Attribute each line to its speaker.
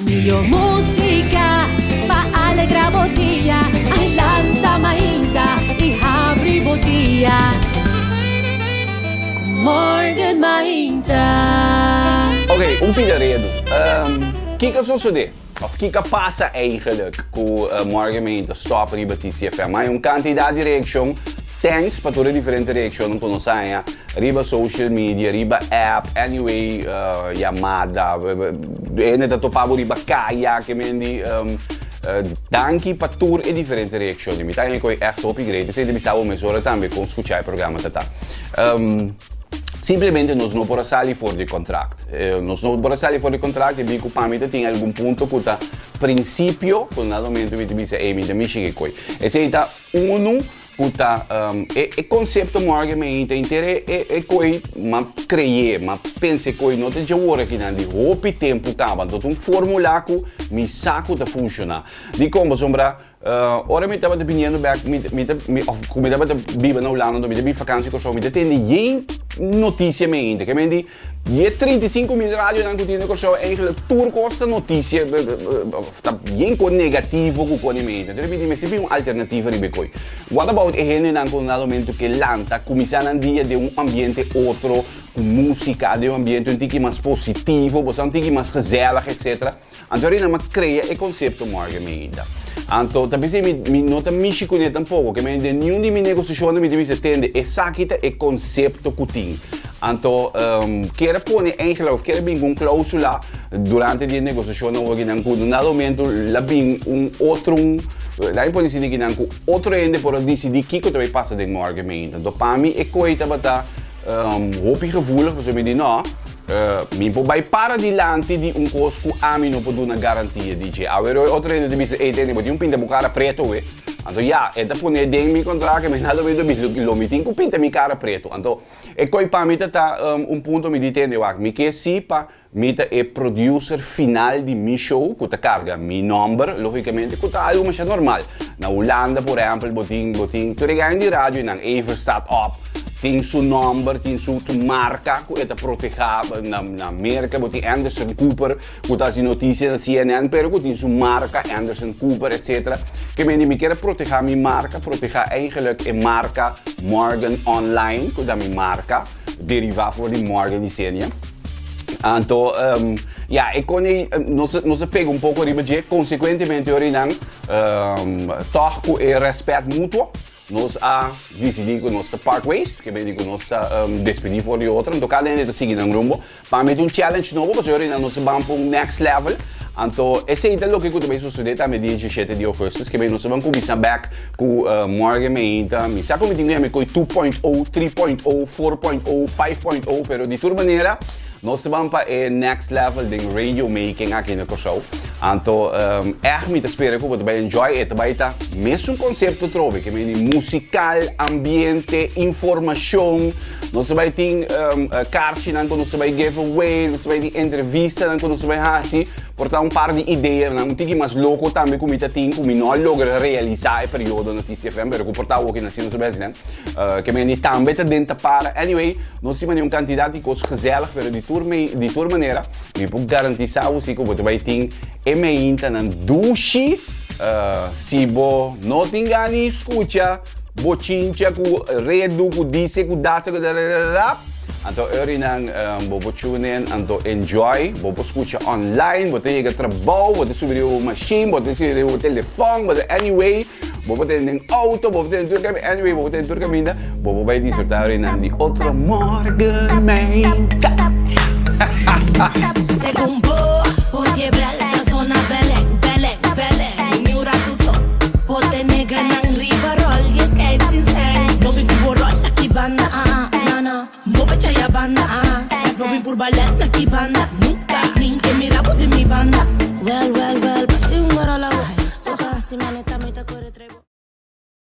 Speaker 1: Mio música pa alegrar o dia, ai lanta mainta e abre o dia. Morgen mainta.
Speaker 2: Oké, Pieter Redo. Kijk zo zo dit. Of kijk passa eigenlijk ku morgen mainta stop riba TCFM. Maar kandidaat di reaction. Thanks para todas as diferentes reações que nós saia, riba social media, riba app, anyway, chamada, ainda da topavo riba kaya, que mendi, danke para todas as diferentes reações. Me tá indo echt op igreja, se me sabe mesmo também com escutar o programa tá. Simplesmente nós não podemos sair fora de contrato. Nós não podemos sair fora de contrato e bico para mim tem algum ponto que tá princípio, quando nada momento me diz me da michiga coi. Esse tá puta e conceito morgen me intere e coi ma criei ma pense coi não tem hora que não de hope tempo acaba então formular que me saco da funcionar de como sombra ora me estava dependendo back me como estava da biba na Holanda me da vakantie que só me tem geen notícia me inte que me di je 35 mil rádio não continua que só eigenlijk tour costa notícia tá geen com negativo com me inte então me se uma alternativa ribe coi what about e gente não com nada momento que lanta começar um dia de ambiente outro com música de ambiente um tique mais positivo você um tique mais gezellig etc então aí não cria e conceito morgen me inte então também se me nota mishi com ele tampouco que me de nenhum de minha negociação me deve entender e sakita e conceito que tem então quer pôr eigenlijk of quer bem cláusula durante a negociação ou que não com nada momento lá bem outro daí pode ser que não com outro ende por decidir que também passa de morgen me então para mim é coisa bata hoop gevoelig dus me die não mi vai para dilante di coisa que a mim não pode dar garantia dice outro ende de ende pode pinta cara preto então já é da pone de mi contrato mas nada vedo lo mi tinco pinta mi cara preto então é coi para mim tá ponto me ditende me que se pa mita é producer final de mi show que carga mi number logicamente que tá algo mais normal na Holanda por exemplo botin tu regai di radio nan even staat op tem seu number, tem sua marca, que é protegida na América, tem Anderson Cooper, que está as notícias na CNN, pero que tem sua marca, Anderson Cooper, etc. Que me quer proteger minha marca, proteger eigenlijk a marca Morgen Online, que é minha marca, derivada voor de Morgen decennia. Então, e quando nós pega pouco de consequentemente, toch com respeito mútuo, nós decidimos que nós part ways, que bem que nós despedir por de outra, então cada um está seguindo um rumo, para mim challenge novo, porque agora nós vamos para next level. Então, esse é o que eu também suceder também dia 17 de agosto, que bem nós vamos começar back com morgen meinta, me sabe como tinha com 2.0, 3.0, 4.0, 5.0, pero de toda maneira nós vamos para o next level de radio making aqui no show. Então, me espero que você vai enjoy e vai estar mesmo conceito trove, que é musical, ambiente, informação. Nós vai ter cartas, nós vai giveaway, nós vai ter entrevista, nós vai fazer, portanto par de ideias, um tique mais louco também como está tem, como não logra realizar o período na TCFM, mas que portanto aqui na Sino President, que é também está dentro para. Anyway, nós temos candidato de coisas gezellig, mas de toda maneira, eu posso garantir que você vai ter emeinta na douche, se você não tem ganas de escutar, bochincha com redo, com disse, com data, então eu não vou tune in, então enjoy, vou escutar online, vou ter que trabalhar, vou ter subir o machine, vou ter subir o telefone, vou ter anyway, vou ter em auto, vou ter em tudo caminho, anyway, vou ter em tudo caminho, vou vai desfrutar de outro morgen meinta.
Speaker 3: Según vos, porque la zona Belén, Belén, Belén. Miura tu son, pote negra nang riverol, yes skates insane. No bin pur roll, naki banda, nana. Mo fecha banda, no bin pur ballet, naki banda. Nunca, ninguém mira de mi banda. Well, well, well.